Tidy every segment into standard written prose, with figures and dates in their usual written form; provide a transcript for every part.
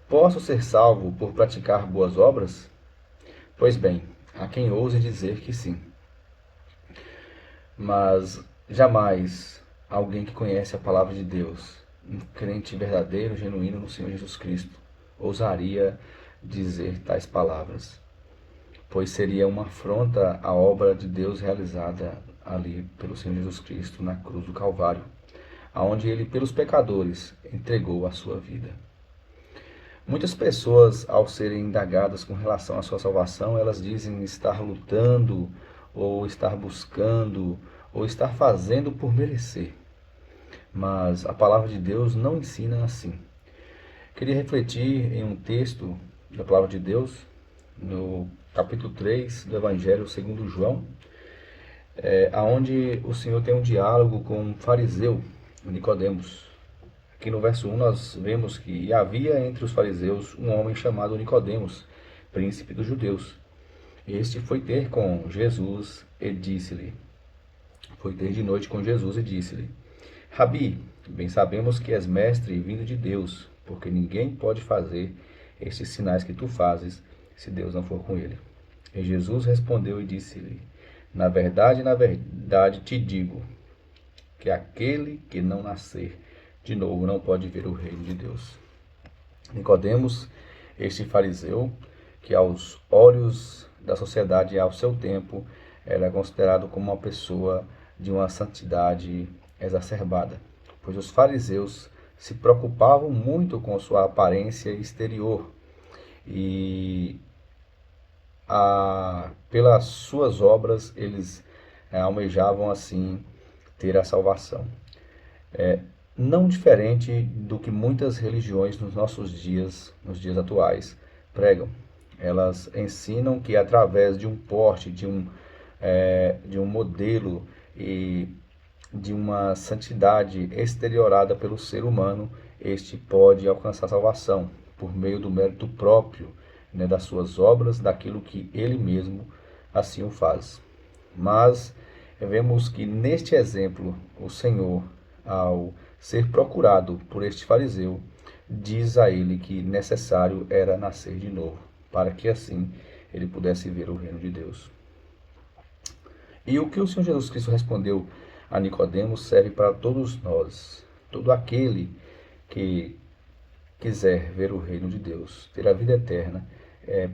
Posso ser salvo por praticar boas obras? Pois bem, há quem ouse dizer que sim, mas jamais alguém que conhece a palavra de Deus, um crente verdadeiro, genuíno no Senhor Jesus Cristo, ousaria dizer tais palavras, pois seria uma afronta à obra de Deus realizada ali pelo Senhor Jesus Cristo na cruz do Calvário, aonde ele pelos pecadores entregou a sua vida. Muitas pessoas, ao serem indagadas com relação à sua salvação, elas dizem estar lutando, ou estar buscando, ou estar fazendo por merecer. Mas a palavra de Deus não ensina assim. Queria refletir em um texto da palavra de Deus, no capítulo 3 do Evangelho segundo João, aonde o Senhor tem um diálogo com um fariseu, Nicodemos. Aqui no verso 1 nós vemos que havia entre os fariseus um homem chamado Nicodemos, príncipe dos judeus. Este foi ter com Jesus e disse-lhe, foi ter de noite com Jesus e disse-lhe, Rabi, bem sabemos que és mestre vindo de Deus, porque ninguém pode fazer estes sinais que tu fazes, se Deus não for com ele. E Jesus respondeu e disse-lhe, na verdade te digo, que aquele que não nascer de novo não pode ver o reino de Deus. Nicodemos, este fariseu, que aos olhos da sociedade e ao seu tempo era considerado como uma pessoa de uma santidade exacerbada, pois os fariseus se preocupavam muito com sua aparência exterior e pelas suas obras eles almejavam assim ter a salvação. Não diferente do que muitas religiões nos dias atuais, pregam. Elas ensinam que através de um porte, de um modelo e de uma santidade exteriorada pelo ser humano, este pode alcançar salvação por meio do mérito próprio, né, das suas obras, daquilo que ele mesmo assim o faz. Mas vemos que neste exemplo, o Senhor, ao ser procurado por este fariseu, diz a ele que necessário era nascer de novo, para que assim ele pudesse ver o reino de Deus. E o que o Senhor Jesus Cristo respondeu a Nicodemos serve para todos nós. Todo aquele que quiser ver o reino de Deus, ter a vida eterna,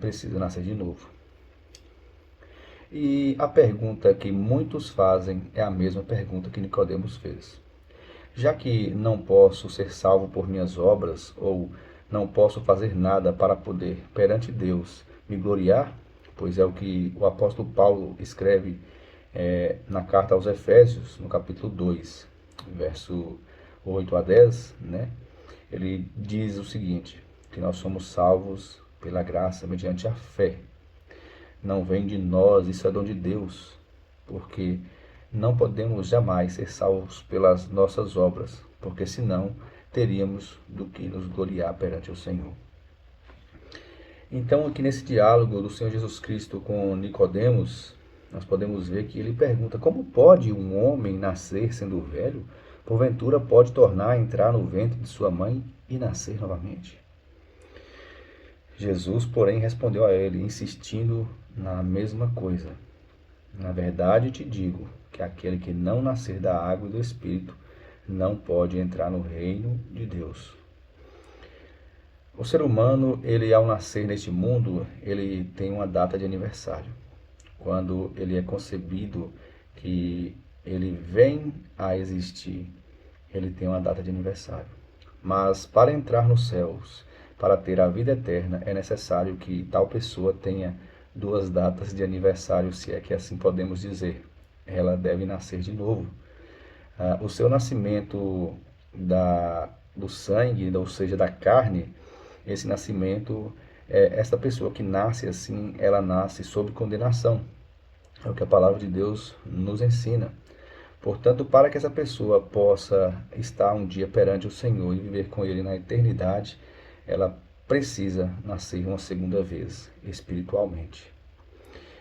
precisa nascer de novo. E a pergunta que muitos fazem é a mesma pergunta que Nicodemos fez. Já que não posso ser salvo por minhas obras, ou não posso fazer nada para poder, perante Deus, me gloriar, pois é o que o apóstolo Paulo escreve na carta aos Efésios, no capítulo 2, verso 8 a 10, né? Ele diz o seguinte, que nós somos salvos pela graça mediante a fé. Não vem de nós, isso é dom de Deus, porque não podemos jamais ser salvos pelas nossas obras, porque senão teríamos do que nos gloriar perante o Senhor. Então, aqui nesse diálogo do Senhor Jesus Cristo com Nicodemos, nós podemos ver que ele pergunta: como pode um homem nascer sendo velho? Porventura pode tornar a entrar no ventre de sua mãe e nascer novamente? Jesus, porém, respondeu a ele, insistindo na mesma coisa. Na verdade te digo que aquele que não nascer da água e do Espírito não pode entrar no reino de Deus. O ser humano, ele ao nascer neste mundo, ele tem uma data de aniversário. Quando ele é concebido, que ele vem a existir, ele tem uma data de aniversário. Mas para entrar nos céus, para ter a vida eterna, é necessário que tal pessoa tenha duas datas de aniversário, se é que assim podemos dizer. Ela deve nascer de novo. O seu nascimento do sangue, ou seja, da carne, esse nascimento, essa pessoa que nasce assim, ela nasce sob condenação. É o que a palavra de Deus nos ensina. Portanto, para que essa pessoa possa estar um dia perante o Senhor e viver com Ele na eternidade, ela precisa nascer uma segunda vez, espiritualmente.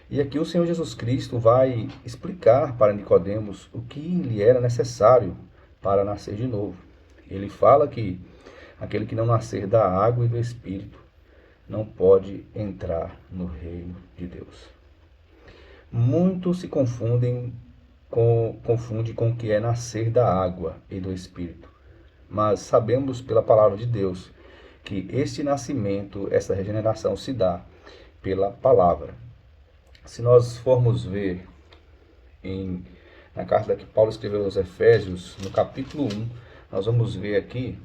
E aqui o Senhor Jesus Cristo vai explicar para Nicodemos o que lhe era necessário para nascer de novo. Ele fala que Aquele que não nascer da água e do Espírito não pode entrar no reino de Deus. Muitos se confunde com o que é nascer da água e do Espírito. Mas sabemos pela palavra de Deus que este nascimento, essa regeneração se dá pela palavra. Se nós formos ver na carta que Paulo escreveu aos Efésios, no capítulo 1, nós vamos ver aqui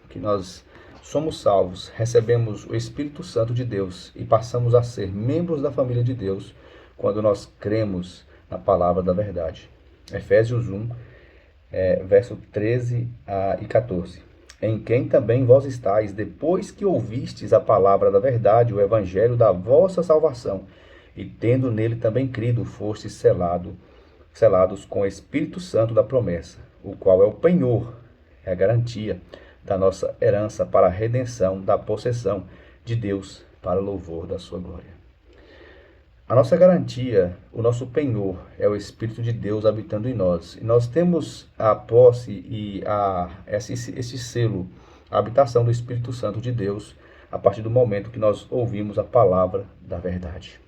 que nós somos salvos, recebemos o Espírito Santo de Deus e passamos a ser membros da família de Deus quando nós cremos na palavra da verdade. Efésios 1, verso 13 e 14. Em quem também vós estáis, depois que ouvistes a palavra da verdade, o evangelho da vossa salvação, e tendo nele também crido, fostes selados com o Espírito Santo da promessa, o qual é o penhor, é a garantia da nossa herança para a redenção da possessão de Deus, para o louvor da sua glória. A nossa garantia, o nosso penhor, é o Espírito de Deus habitando em nós. E nós temos a posse e esse selo, a habitação do Espírito Santo de Deus, a partir do momento que nós ouvimos a palavra da verdade.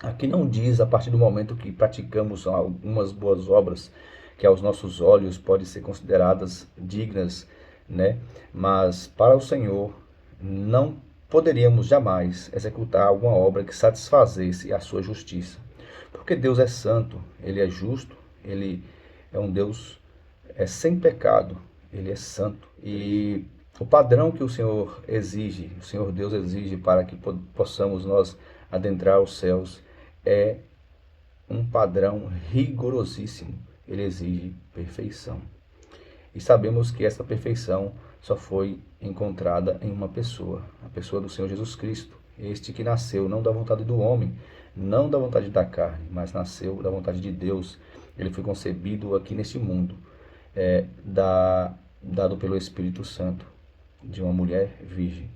Aqui não diz a partir do momento que praticamos algumas boas obras, que aos nossos olhos podem ser consideradas dignas, né? Mas para o Senhor não poderíamos jamais executar alguma obra que satisfazesse a sua justiça. Porque Deus é santo, Ele é justo, Ele é um Deus sem pecado, Ele é santo. E o padrão que o Senhor exige, o Senhor Deus exige para que possamos nós adentrar os céus, é um padrão rigorosíssimo. Ele exige perfeição. E sabemos que essa perfeição só foi encontrada em uma pessoa, a pessoa do Senhor Jesus Cristo. Este que nasceu não da vontade do homem, não da vontade da carne, mas nasceu da vontade de Deus. Ele foi concebido aqui neste mundo, dado pelo Espírito Santo, de uma mulher virgem.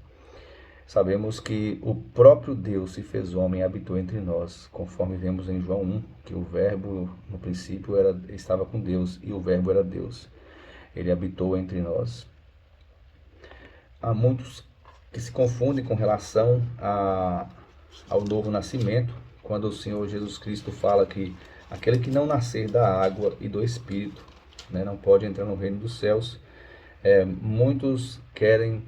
Sabemos que o próprio Deus se fez homem e habitou entre nós, conforme vemos em João 1, que o verbo no princípio estava com Deus e o verbo era Deus. Ele habitou entre nós. Há muitos que se confundem com relação ao novo nascimento, quando o Senhor Jesus Cristo fala que aquele que não nascer da água e do Espírito, né, não pode entrar no reino dos céus. Muitos querem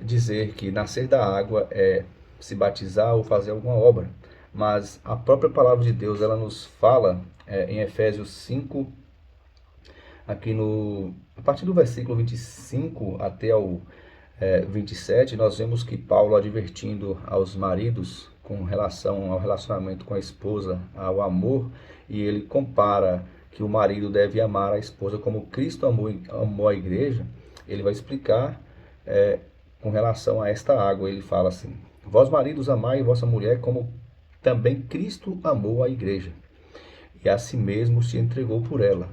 dizer que nascer da água é se batizar ou fazer alguma obra, mas a própria palavra de Deus, ela nos fala em Efésios 5, aqui a partir do versículo 25 até o 27, nós vemos que Paulo advertindo aos maridos com relação ao relacionamento com a esposa, ao amor, e ele compara que o marido deve amar a esposa como Cristo amou a igreja. Ele vai explicar com relação a esta água. Ele fala assim: vós maridos amai vossa mulher como também Cristo amou a igreja, e a si mesmo se entregou por ela.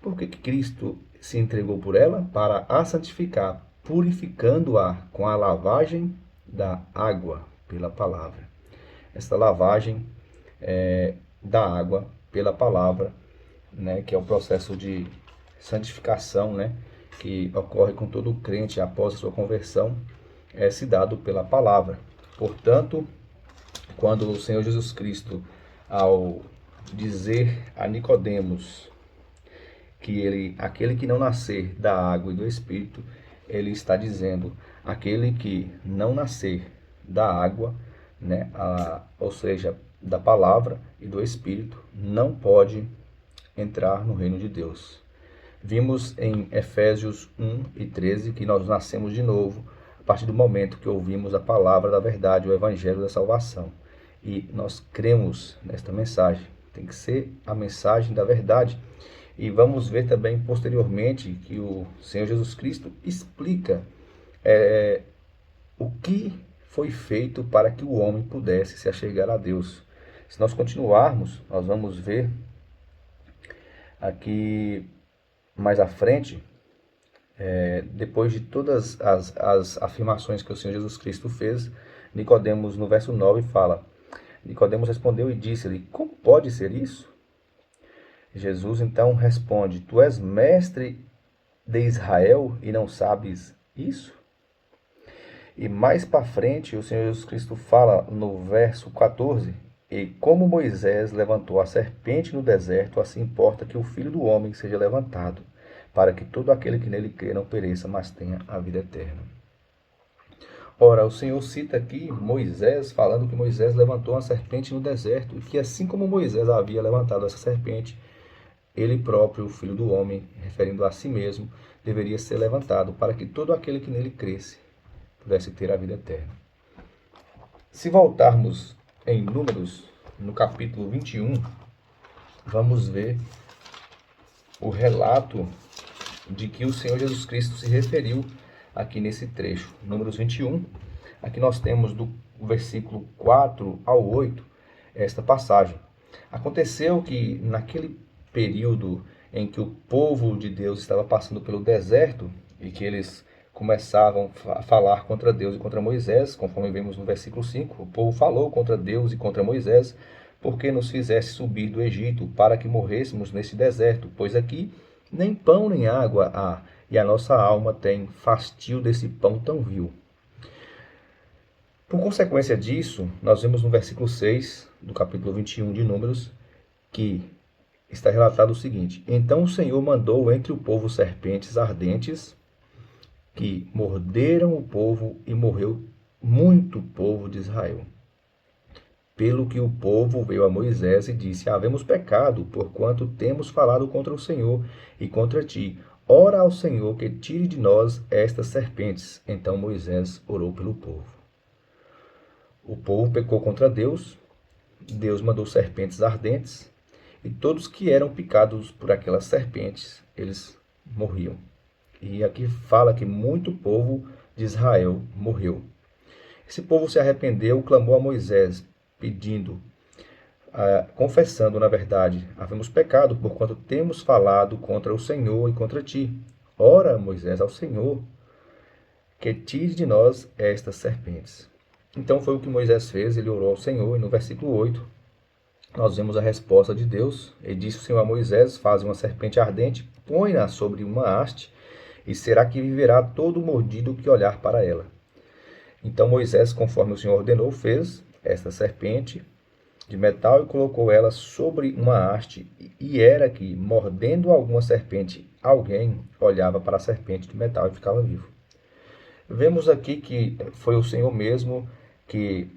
Por que Cristo se entregou por ela? Para a santificar, purificando-a com a lavagem da água pela palavra. Esta lavagem da água pela palavra, né, que é o processo de santificação, né, que ocorre com todo crente após a sua conversão, se dado pela palavra. Portanto, quando o Senhor Jesus Cristo, ao dizer a Nicodemos que aquele que não nascer da água e do Espírito, ele está dizendo aquele que não nascer da água, né, ou seja, da palavra e do Espírito, não pode entrar no reino de Deus. Vimos em Efésios 1 e 13 que nós nascemos de novo a partir do momento que ouvimos a palavra da verdade, o evangelho da salvação. E nós cremos nesta mensagem. Tem que ser a mensagem da verdade. E vamos ver também posteriormente que o Senhor Jesus Cristo explica o que foi feito para que o homem pudesse se achegar a Deus. Se nós continuarmos, nós vamos ver aqui mais à frente, depois de todas as afirmações que o Senhor Jesus Cristo fez, Nicodemos, no verso 9, fala: Nicodemos respondeu e disse-lhe: como pode ser isso? Jesus então responde: tu és mestre de Israel e não sabes isso. E mais para frente, o Senhor Jesus Cristo fala no verso 14: E como Moisés levantou a serpente no deserto, assim importa que o Filho do Homem seja levantado, para que todo aquele que nele crê não pereça, mas tenha a vida eterna. Ora, o Senhor cita aqui Moisés, falando que Moisés levantou uma serpente no deserto, e que assim como Moisés havia levantado essa serpente, ele próprio, o Filho do Homem, referindo a si mesmo, deveria ser levantado, para que todo aquele que nele cresce pudesse ter a vida eterna. Se voltarmos em Números, no capítulo 21, vamos ver o relato de que o Senhor Jesus Cristo se referiu aqui nesse trecho. Números 21, aqui nós temos do versículo 4 ao 8, esta passagem. Aconteceu que naquele período em que o povo de Deus estava passando pelo deserto e que eles começavam a falar contra Deus e contra Moisés, conforme vemos no versículo 5, o povo falou contra Deus e contra Moisés, porque nos fizesse subir do Egito para que morrêssemos nesse deserto, pois aqui nem pão nem água há, e a nossa alma tem fastio desse pão tão vil. Por consequência disso, nós vemos no versículo 6 do capítulo 21 de Números, que está relatado o seguinte: Então o Senhor mandou entre o povo serpentes ardentes, que morderam o povo, e morreu muito povo de Israel. Pelo que o povo veio a Moisés e disse: Havemos pecado, porquanto temos falado contra o Senhor e contra ti. Ora ao Senhor que tire de nós estas serpentes. Então Moisés orou pelo povo. O povo pecou contra Deus, Deus mandou serpentes ardentes, e todos que eram picados por aquelas serpentes, eles morriam. E aqui fala que muito povo de Israel morreu. Esse povo se arrependeu, clamou a Moisés, pedindo, confessando, na verdade, havemos pecado, porquanto temos falado contra o Senhor e contra ti. Ora, Moisés, ao Senhor, que tire de nós estas serpentes. Então foi o que Moisés fez, ele orou ao Senhor, e no versículo 8, nós vemos a resposta de Deus. E disse o Senhor a Moisés: Faz uma serpente ardente, põe-na sobre uma haste, e será que viverá todo mordido que olhar para ela. Então Moisés, conforme o Senhor ordenou, fez esta serpente de metal e colocou ela sobre uma haste, e era que, mordendo alguma serpente, alguém olhava para a serpente de metal e ficava vivo. Vemos aqui que foi o Senhor mesmo que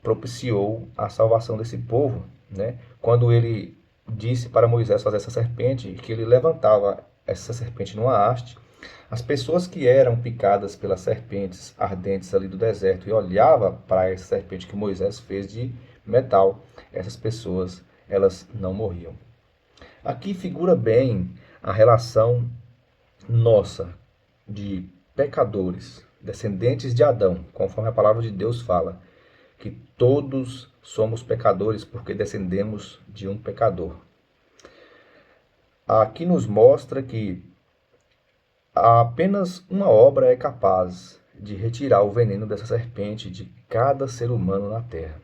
propiciou a salvação desse povo, né? Quando ele disse para Moisés fazer essa serpente, que ele levantava essa serpente numa haste, as pessoas que eram picadas pelas serpentes ardentes ali do deserto e olhava para essa serpente que Moisés fez de metal, essas pessoas, elas não morriam. Aqui figura bem a relação nossa de pecadores, descendentes de Adão, conforme a palavra de Deus fala, que todos somos pecadores porque descendemos de um pecador. Aqui nos mostra que apenas uma obra é capaz de retirar o veneno dessa serpente de cada ser humano na terra,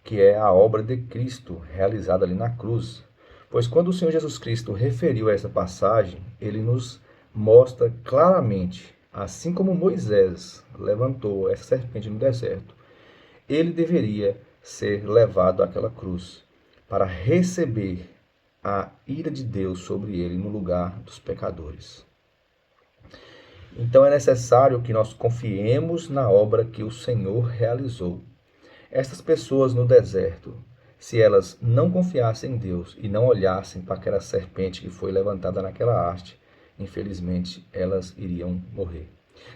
que é a obra de Cristo realizada ali na cruz. Pois quando o Senhor Jesus Cristo referiu a essa passagem, ele nos mostra claramente, assim como Moisés levantou essa serpente no deserto, ele deveria ser levado àquela cruz para receber a ira de Deus sobre ele no lugar dos pecadores. Então é necessário que nós confiemos na obra que o Senhor realizou. Estas pessoas no deserto, se elas não confiassem em Deus e não olhassem para aquela serpente que foi levantada naquela haste, infelizmente elas iriam morrer.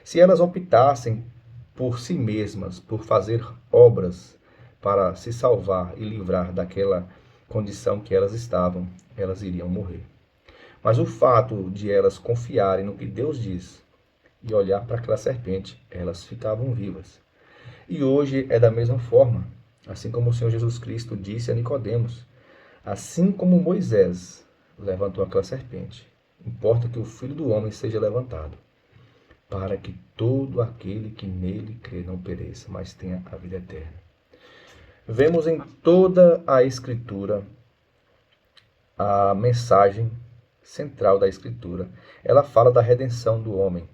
Se elas optassem por si mesmas, por fazer obras para se salvar e livrar daquela condição que elas estavam, elas iriam morrer. Mas o fato de elas confiarem no que Deus diz e olhar para aquela serpente, elas ficavam vivas. E hoje é da mesma forma, assim como o Senhor Jesus Cristo disse a Nicodemos, assim como Moisés levantou aquela serpente, importa que o Filho do Homem seja levantado, para que todo aquele que nele crê não pereça, mas tenha a vida eterna. Vemos em toda a Escritura a mensagem central da Escritura. Ela fala da redenção do homem.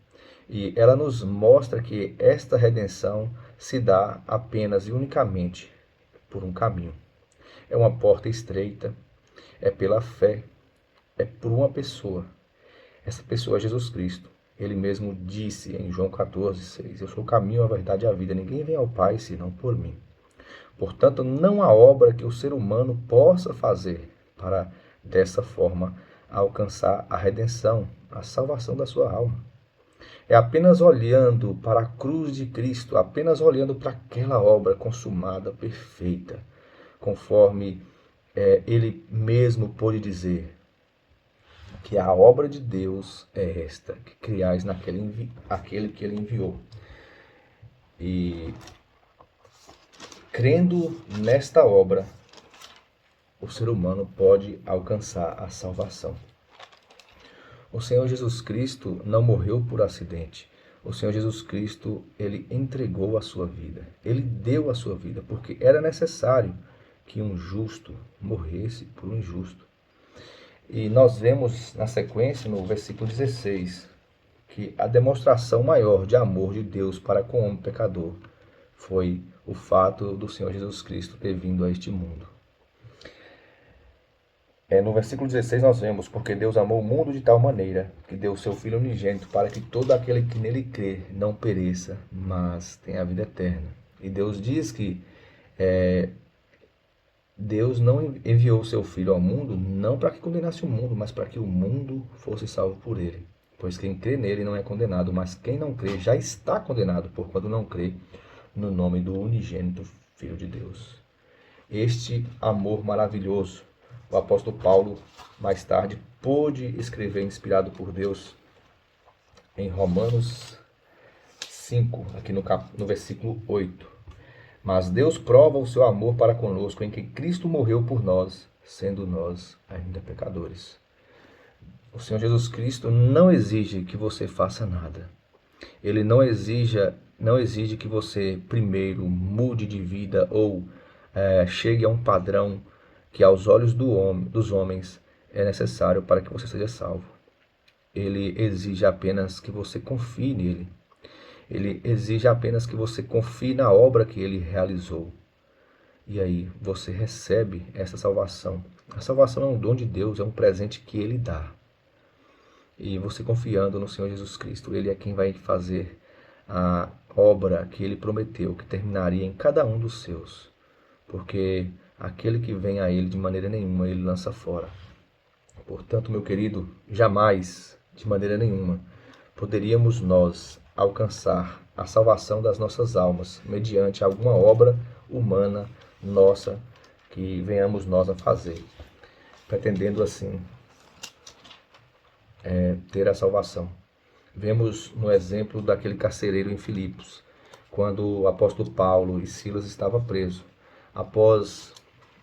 E ela nos mostra que esta redenção se dá apenas e unicamente por um caminho. É uma porta estreita, é pela fé, é por uma pessoa. Essa pessoa é Jesus Cristo. Ele mesmo disse em João 14,6: Eu sou o caminho, a verdade e a vida. Ninguém vem ao Pai senão por mim. Portanto, não há obra que o ser humano possa fazer para, dessa forma, alcançar a redenção, a salvação da sua alma. É apenas olhando para a cruz de Cristo, apenas olhando para aquela obra consumada, perfeita, conforme ele mesmo pôde dizer que a obra de Deus é esta, que criais aquele que ele enviou. E crendo nesta obra, o ser humano pode alcançar a salvação. O Senhor Jesus Cristo não morreu por acidente. O Senhor Jesus Cristo, ele entregou a sua vida. Ele deu a sua vida, porque era necessário que um justo morresse por um injusto. E nós vemos na sequência, no versículo 16, que a demonstração maior de amor de Deus para com o homem pecador foi o fato do Senhor Jesus Cristo ter vindo a este mundo. No versículo 16 nós vemos: porque Deus amou o mundo de tal maneira que deu o seu Filho unigênito para que todo aquele que nele crê não pereça, mas tenha a vida eterna. E Deus diz que Deus não enviou o seu Filho ao mundo não para que condenasse o mundo, mas para que o mundo fosse salvo por ele. Pois quem crê nele não é condenado, mas quem não crê já está condenado, porquanto não crê no nome do unigênito Filho de Deus. Este amor maravilhoso, o apóstolo Paulo, mais tarde, pôde escrever, inspirado por Deus, em Romanos 5, aqui no versículo 8. Mas Deus prova o seu amor para conosco em que Cristo morreu por nós, sendo nós ainda pecadores. O Senhor Jesus Cristo não exige que você faça nada. Ele não exige que você primeiro mude de vida ou chegue a um padrão que aos olhos dos homens é necessário para que você seja salvo. Ele exige apenas que você confie nele. Ele exige apenas que você confie na obra que ele realizou. E aí você recebe essa salvação. A salvação é um dom de Deus, é um presente que ele dá. E você confiando no Senhor Jesus Cristo, ele é quem vai fazer a obra que ele prometeu, que terminaria em cada um dos seus. Porque aquele que vem a ele de maneira nenhuma, ele lança fora. Portanto, meu querido, jamais, de maneira nenhuma, poderíamos nós alcançar a salvação das nossas almas mediante alguma obra humana nossa que venhamos nós a fazer, pretendendo assim ter a salvação. Vemos no exemplo daquele carcereiro em Filipos, quando o apóstolo Paulo e Silas estavam presos. Após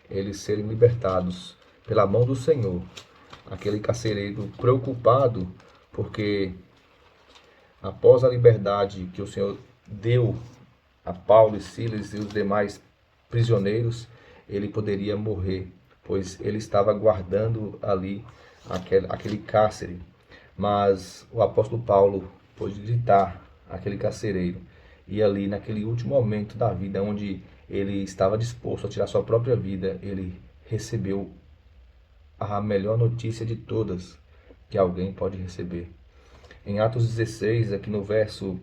eles serem libertados pela mão do Senhor, aquele carcereiro preocupado, porque após a liberdade que o Senhor deu a Paulo e Silas e os demais prisioneiros, ele poderia morrer, pois ele estava guardando ali aquele cárcere. Mas o apóstolo Paulo pôde gritar aquele carcereiro, e ali naquele último momento da vida, onde ele estava disposto a tirar sua própria vida, ele recebeu a melhor notícia de todas que alguém pode receber. Em Atos 16, aqui no verso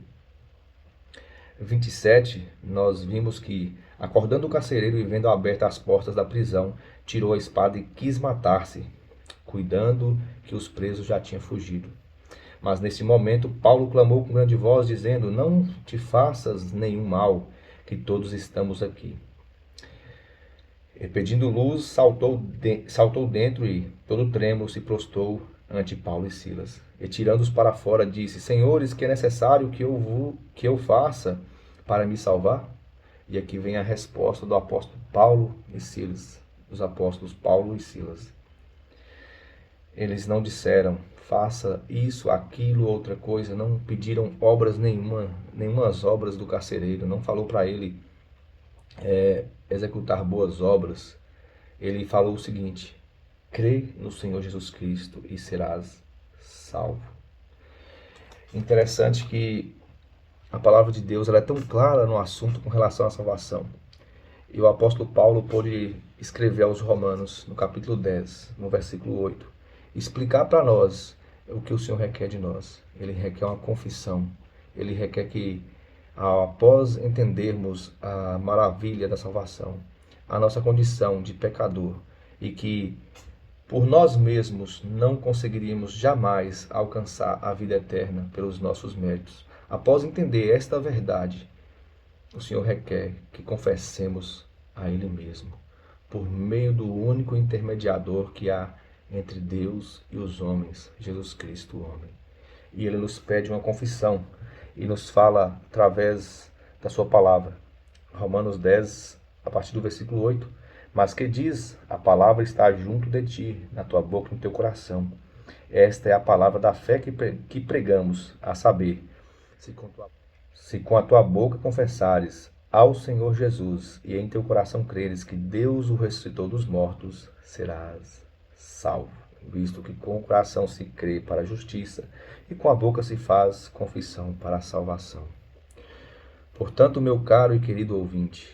27, nós vimos que, acordando o carcereiro e vendo abertas as portas da prisão, tirou a espada e quis matar-se, cuidando que os presos já tinham fugido. Mas nesse momento Paulo clamou com grande voz, dizendo: não te faças nenhum mal, que todos estamos aqui. E pedindo luz, saltou dentro e, todo trêmulo, se prostrou ante Paulo e Silas. E tirando-os para fora, disse: Senhores, que é necessário que eu faça para me salvar? E aqui vem a resposta do apóstolo Paulo e Silas, dos apóstolos Paulo e Silas. Eles não disseram: faça isso, aquilo, outra coisa. Não pediram obras nenhumas obras do carcereiro. Não falou para ele executar boas obras. Ele falou o seguinte: crê no Senhor Jesus Cristo e serás salvo. Interessante que a palavra de Deus ela é tão clara no assunto com relação à salvação. E o apóstolo Paulo pôde escrever aos Romanos, no capítulo 10, no versículo 8, explicar para nós o que o Senhor requer de nós. Ele requer uma confissão. Ele requer que, após entendermos a maravilha da salvação, a nossa condição de pecador, e que por nós mesmos não conseguiríamos jamais alcançar a vida eterna pelos nossos méritos. Após entender esta verdade, o Senhor requer que confessemos a Ele mesmo, por meio do único intermediador que há entre Deus e os homens, Jesus Cristo, o homem. E Ele nos pede uma confissão e nos fala através da sua palavra. Romanos 10, a partir do versículo 8. Mas que diz, a palavra está junto de ti, na tua boca e no teu coração. Esta é a palavra da fé que pregamos, a saber, se com a tua boca confessares ao Senhor Jesus e em teu coração creres que Deus o ressuscitou dos mortos, serás salvo. Visto que com o coração se crê para a justiça e com a boca se faz confissão para a salvação. Portanto, meu caro e querido ouvinte,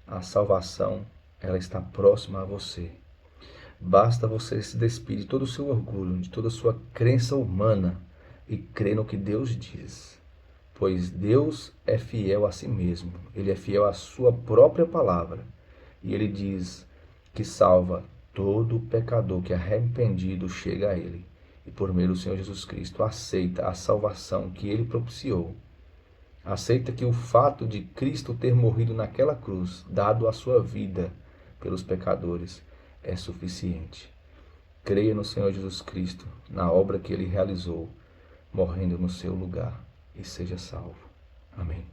a salvação ela está próxima a você. Basta você se despir de todo o seu orgulho, de toda a sua crença humana e crer no que Deus diz. Pois Deus é fiel a si mesmo, Ele é fiel à sua própria palavra. E Ele diz que salva todo pecador que arrependido chega a Ele. E por meio do Senhor Jesus Cristo aceita a salvação que Ele propiciou. Aceita que o fato de Cristo ter morrido naquela cruz, dado a sua vida pelos pecadores, é suficiente. Creia no Senhor Jesus Cristo, na obra que Ele realizou, morrendo no seu lugar, e seja salvo. Amém.